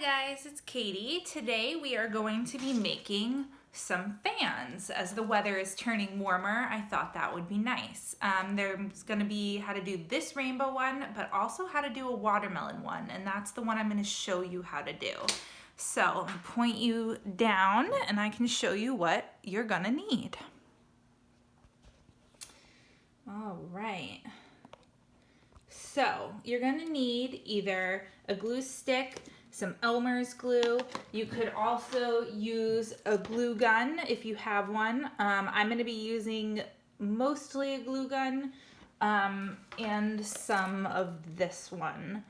Hi guys, it's Katie. Today we are going to be making some fans. As the weather is turning warmer, I thought that would be nice. There's going to be how to do this rainbow one, but also how to do a watermelon one, and that's the one I'm going to show you how to do. So I'm going to point you down and I can show you what you're going to need. All right. So you're going to need either a glue stick, some Elmer's glue. You could also use a glue gun if you have one. I'm going to be using mostly a glue gun and some of this one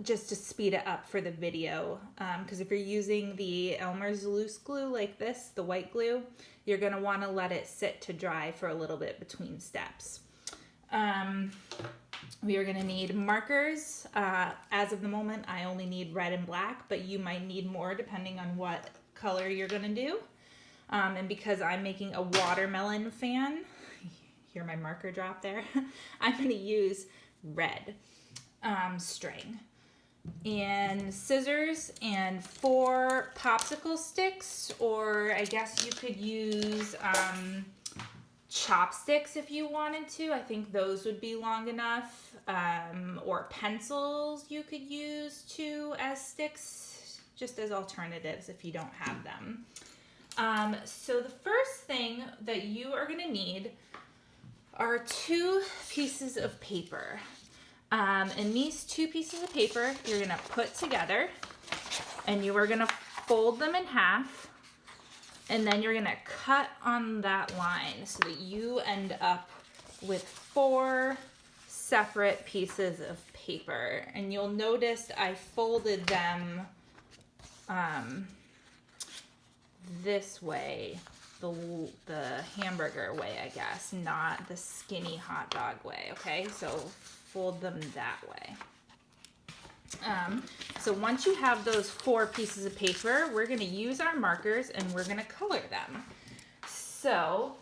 just to speed it up for the video. Because if you're using the Elmer's loose glue like this, the white glue, you're going to want to let it sit to dry for a little bit between steps. We are going to need markers. As of the moment, I only need red and black, but you might need more depending on what color you're going to do. And because I'm making a watermelon fan, hear my marker drop there, I'm going to use red string. And scissors and 4 popsicle sticks, or I guess you could use chopsticks if you wanted to. I think those would be long enough. Or pencils you could use too as sticks, just as alternatives if you don't have them. So the first thing that you are going to need are 2 pieces of paper. And these 2 pieces of paper you're going to put together, and you are going to fold them in half. And then you're going to cut on that line so that you end up with 4 separate pieces of paper. And you'll notice I folded them this way, the hamburger way, I guess, not the skinny hot dog way, okay? So fold them that way. So once you have those 4 pieces of paper, we're going to use our markers and we're going to color them. So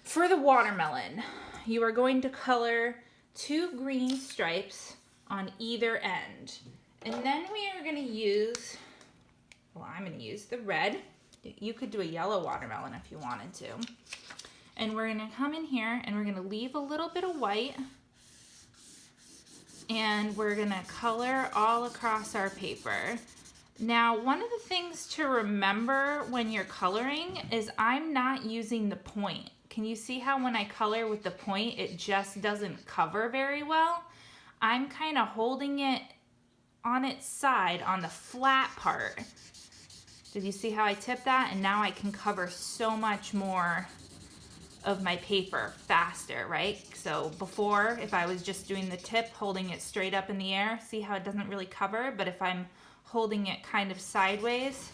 for the watermelon, you are going to color 2 green stripes on either end. And then we are going to use, well, I'm going to use the red. You could do a yellow watermelon if you wanted to. And we're going to come in here and we're going to leave a little bit of white. And we're gonna color all across our paper. Now, one of the things to remember when you're coloring is I'm not using the point. Can you see how when I color with the point, it just doesn't cover very well? I'm kind of holding it on its side on the flat part. Did you see how I tipped that? And now I can cover so much more of my paper faster, right? So before, if I was just doing the tip, holding it straight up in the air, see how it doesn't really cover? But if I'm holding it kind of sideways,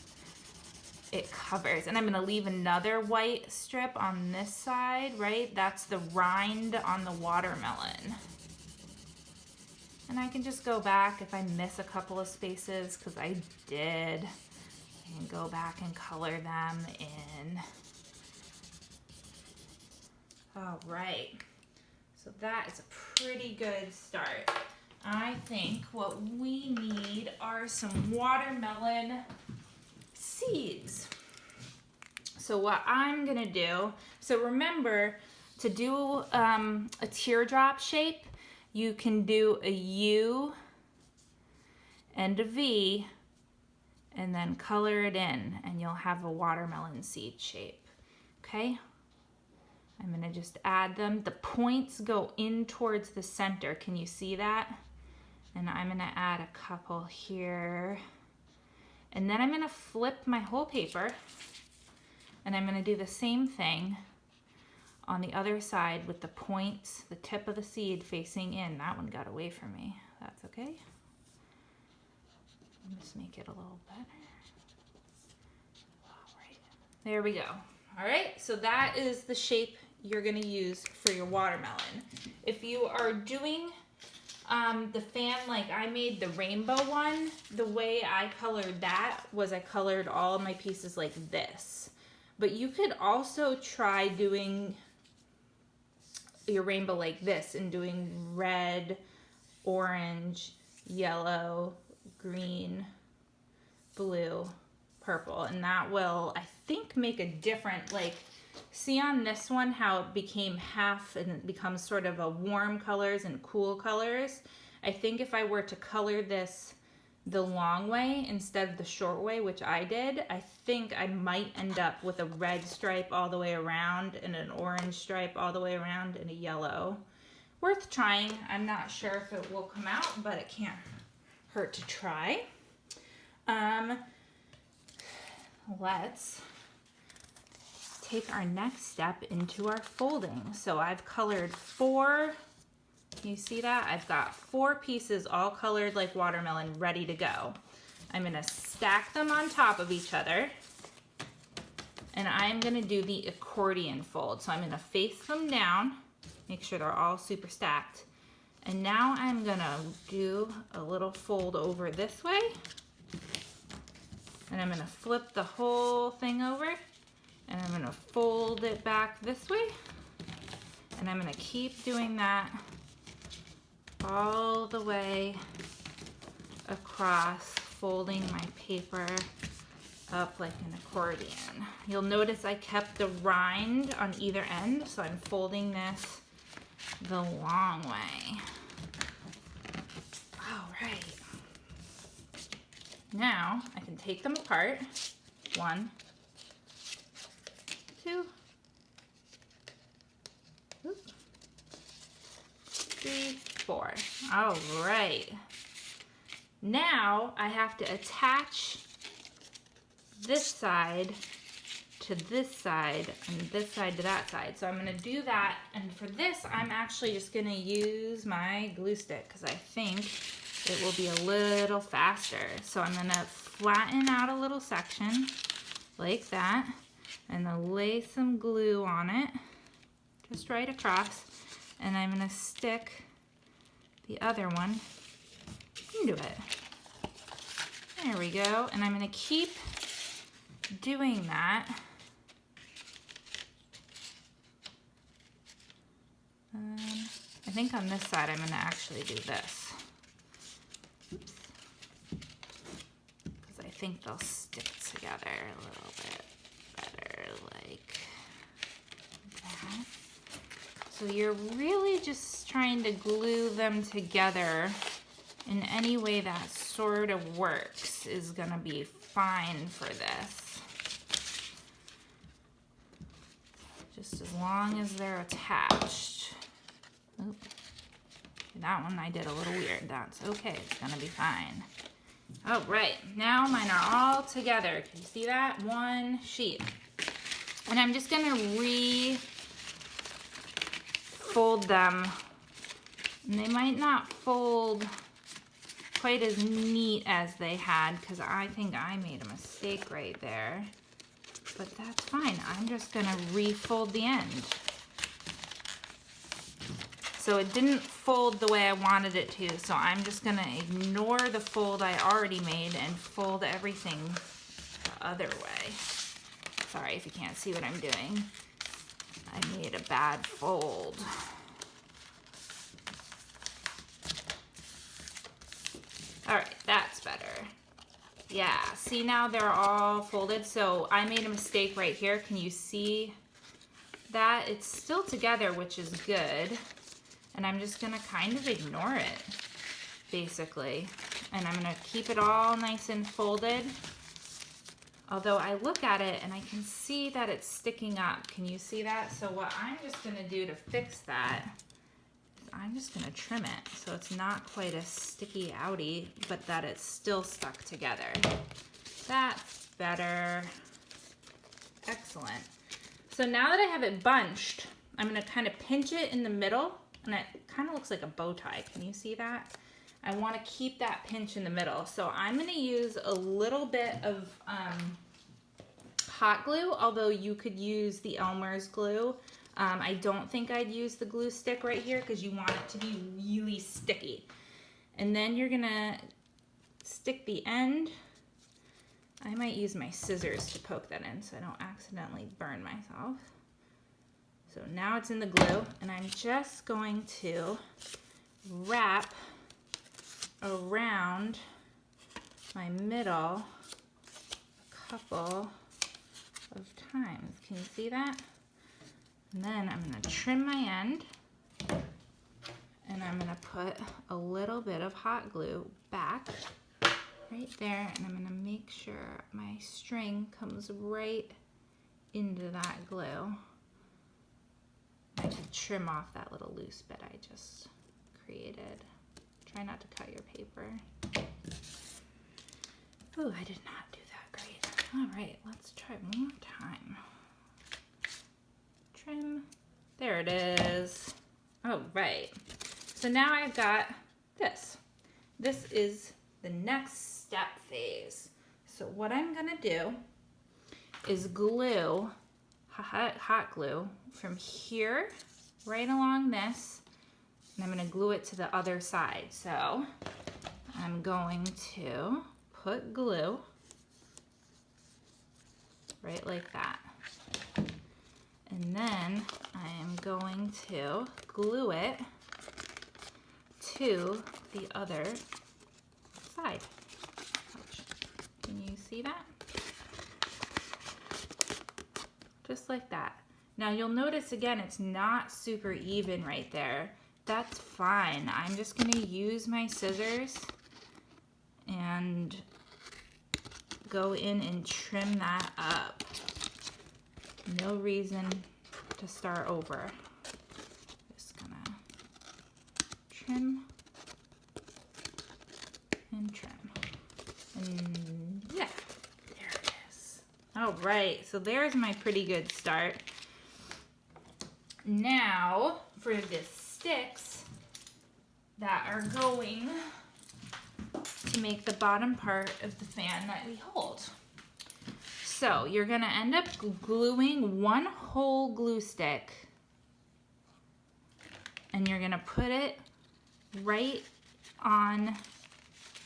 it covers. And I'm gonna leave another white strip on this side, right? That's the rind on the watermelon. And I can just go back if I miss a couple of spaces, because I did, and go back and color them in. All right, so that is a pretty good start. I think what we need are some watermelon seeds. So what I'm gonna do, so remember to do a teardrop shape, you can do a U and a V and then color it in and you'll have a watermelon seed shape, okay? I'm gonna just add them. The points go in towards the center. Can you see that? And I'm gonna add a couple here. And then I'm gonna flip my whole paper and I'm gonna do the same thing on the other side with the points, the tip of the seed facing in. That one got away from me. That's okay. Just make it a little better. All right, there we go. All right, so that is the shape you're gonna use for your watermelon. If you are doing the fan like I made the rainbow one, the way I colored that was I colored all of my pieces like this. But you could also try doing your rainbow like this and doing red, orange, yellow, green, blue purple, and that will, I think, make a different, like, see on this one how it became half and it becomes sort of a warm colors and cool colors. I think if I were to color this the long way instead of the short way, which I did, I think I might end up with a red stripe all the way around and an orange stripe all the way around and a yellow. Worth trying. I'm not sure if it will come out, but it can't hurt to try. Let's take our next step into our folding. So I've colored 4, can you see that? I've got 4 pieces all colored like watermelon ready to go. I'm gonna stack them on top of each other, and I'm gonna do the accordion fold. So I'm gonna face them down, make sure they're all super stacked. And now I'm gonna do a little fold over this way, and I'm gonna flip the whole thing over, and I'm gonna fold it back this way, and I'm gonna keep doing that all the way across, folding my paper up like an accordion. You'll notice I kept the rind on either end, so I'm folding this the long way. All right. Now I can take them apart. 1, 2, 3, 4. All right. Now I have to attach this side to this side and this side to that side. So I'm gonna do that, and for this I'm actually just gonna use my glue stick because I think it will be a little faster. So I'm gonna flatten out a little section like that, and then lay some glue on it, just right across, and I'm gonna stick the other one into it. There we go, and I'm gonna keep doing that. I think on this side I'm gonna actually do this. Oops. Because I think they'll stick together a little bit better, like that. So you're really just trying to glue them together in any way that sort of works is gonna be fine for this. Just as long as they're attached. Oop. That one I did a little weird. That's okay, it's gonna be fine. All right, now mine are all together. Can you see that? One sheet. And I'm just gonna re-fold them. And they might not fold quite as neat as they had because I think I made a mistake right there. But that's fine. I'm just gonna refold the end. So it didn't fold the way I wanted it to, so I'm just gonna ignore the fold I already made and fold everything the other way. Sorry if you can't see what I'm doing. I made a bad fold. All right, that's better. Yeah, see now they're all folded. So I made a mistake right here. Can you see that? It's still together, which is good. And I'm just gonna kind of ignore it, basically. And I'm gonna keep it all nice and folded. Although I look at it and I can see that it's sticking up. Can you see that? So what I'm just gonna do to fix that is I'm just gonna trim it so it's not quite as sticky outy, but that it's still stuck together. That's better. Excellent. So now that I have it bunched, I'm gonna kind of pinch it in the middle, and it kind of looks like a bow tie. Can you see that? I want to keep that pinch in the middle. So I'm going to use a little bit of hot glue, although you could use the Elmer's glue. I don't think I'd use the glue stick right here because you want it to be really sticky. And then you're going to stick the end. I might use my scissors to poke that in so I don't accidentally burn myself. So now it's in the glue, and I'm just going to wrap around my middle couple of times. Can you see that? And then I'm gonna trim my end, and I'm gonna put a little bit of hot glue back right there, and I'm gonna make sure my string comes right into that glue. I can trim off that little loose bit I just created. Try not to cut your paper. Oh, I did not do that great. All right, let's try one more time. Trim. There it is. All right. So now I've got this. This is the next step phase. So what I'm gonna do is glue, hot glue, from here right along this, and I'm gonna glue it to the other side. So I'm going to put glue right like that. And then I am going to glue it to the other side. Ouch. Can you see that? Just like that. Now you'll notice again, it's not super even right there. That's fine. I'm just gonna use my scissors and go in and trim that up. No reason to start over. Just gonna trim and trim. And yeah, there it is. All right, so there's my pretty good start. Now for the sticks that are going to make the bottom part of the fan that we hold. So you're gonna end up gluing one whole glue stick, and you're gonna put it right on,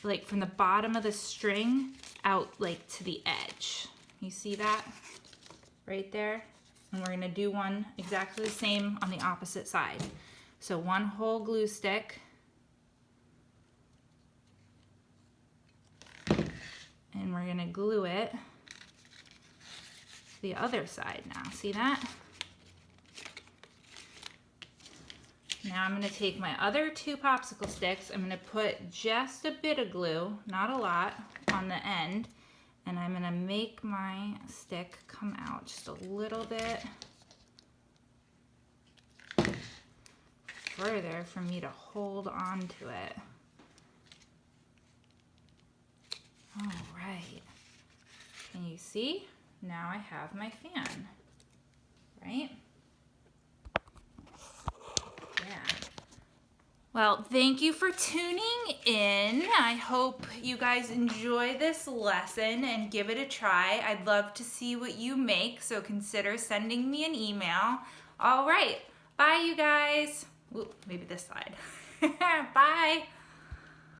like from the bottom of the string out like to the edge. You see that right there? And we're gonna do one exactly the same on the opposite side. So one whole glue stick, and we're gonna glue it the other side now. See that? Now I'm gonna take my other two popsicle sticks, I'm gonna put just a bit of glue, not a lot, on the end, and I'm gonna make my stick come out just a little bit further for me to hold on to it. All right, can you see? Now I have my fan, right? Yeah. Well, thank you for tuning in. I hope you guys enjoy this lesson and give it a try. I'd love to see what you make, so consider sending me an email. All right, bye you guys. Ooh, maybe this side. Bye.